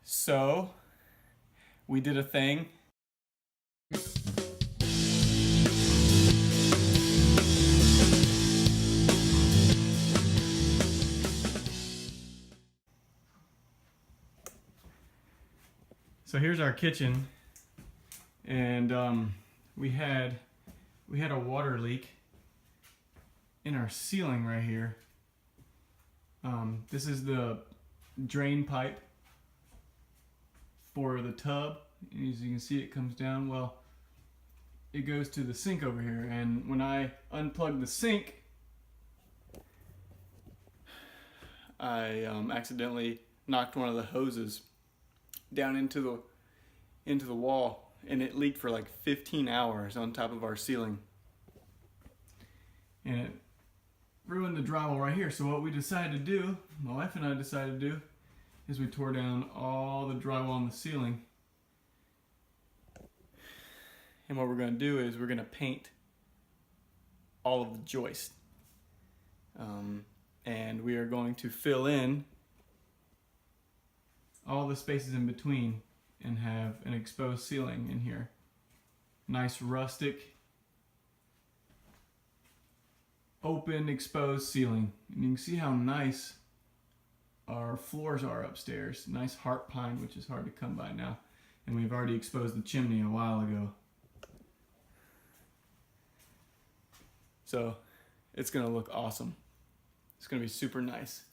So, we did a thing. So here's our kitchen, and we had a water leak in our ceiling right here. This is the drain pipe for the tub. As you can see, it comes down. Well, it goes to the sink over here, and when I unplugged the sink, I accidentally knocked one of the hoses down into the wall, and it leaked for like 15 hours on top of our ceiling, and it ruined the drywall right here. So what we decided to do, my wife and I decided to do, is we tore down all the drywall on the ceiling, and what we're going to do is we're going to paint all of the joists, and we are going to fill in all the spaces in between and have an exposed ceiling in here. Nice rustic, open, exposed ceiling. And you can see how nice our floors are upstairs. Nice heart pine, which is hard to come by now. And we've already exposed the chimney a while ago. So it's gonna look awesome. It's gonna be super nice.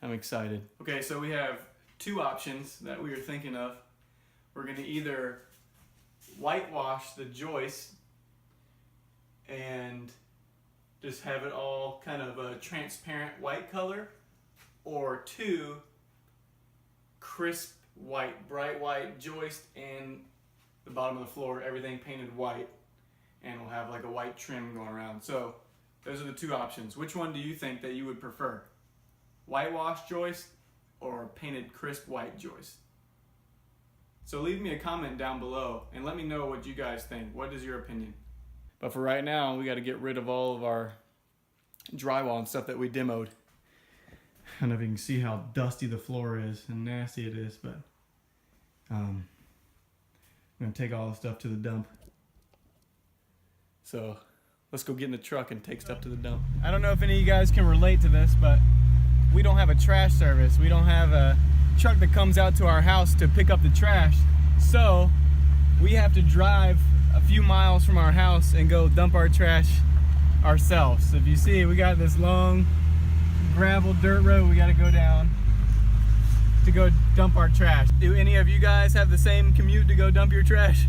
I'm excited. Okay, so we have two options that we are thinking of. We're going to either whitewash the joist and just have it all kind of a transparent white color, or two, crisp white, bright white joist and the bottom of the floor, everything painted white, and we'll have like a white trim going around. So those are the two options. Which one do you think that you would prefer? Whitewash joist or painted crisp white joist? So leave me a comment down below and let me know what you guys think. What is your opinion? But for right now, we got to get rid of all of our drywall and stuff that we demoed. I don't know if you can see how dusty the floor is and nasty it is, but I'm going to take all the stuff to the dump. So let's go get in the truck and take stuff to the dump. I don't know if any of you guys can relate to this, but we don't have a trash service. We don't have a truck that comes out to our house to pick up the trash. So we have to drive a few miles from our house and go dump our trash ourselves. So if you see, we got this long gravel dirt road we got to go down to go dump our trash. Do any of you guys have the same commute to go dump your trash?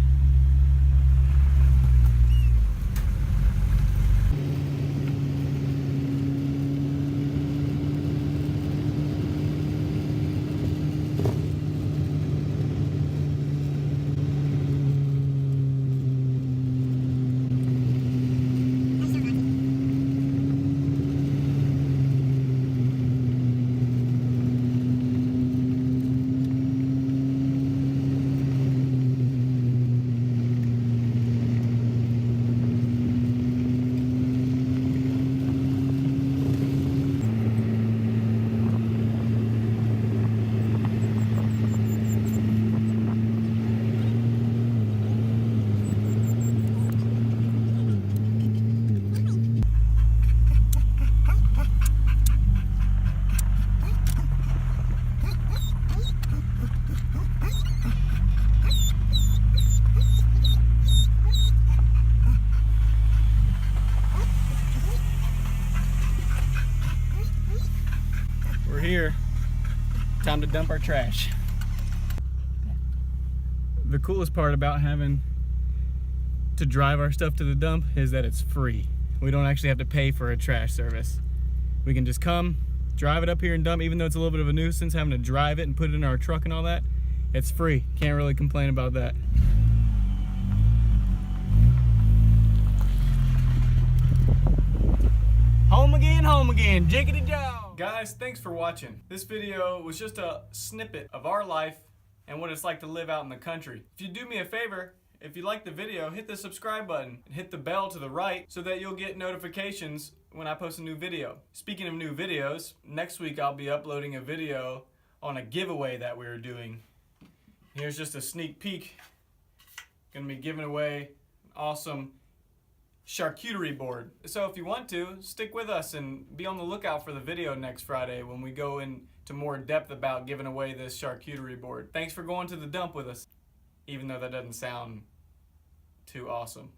We're here. Time to dump our trash. The coolest part about having to drive our stuff to the dump is that it's free. We don't actually have to pay for a trash service. We can just come, drive it up here and dump, even though it's a little bit of a nuisance having to drive it and put it in our truck and all that. It's free. Can't really complain about that. Home again, jiggity jow. Guys, thanks for watching. This video was just a snippet of our life and what it's like to live out in the country. If you do me a favor, if you like the video, hit the subscribe button and hit the bell to the right so that you'll get notifications when I post a new video. Speaking of new videos, next week I'll be uploading a video on a giveaway that we're doing. Here's just a sneak peek. Gonna be giving away an awesome charcuterie board. So if you want to, stick with us and be on the lookout for the video next Friday when we go into more depth about giving away this charcuterie board. Thanks for going to the dump with us, even though that doesn't sound too awesome.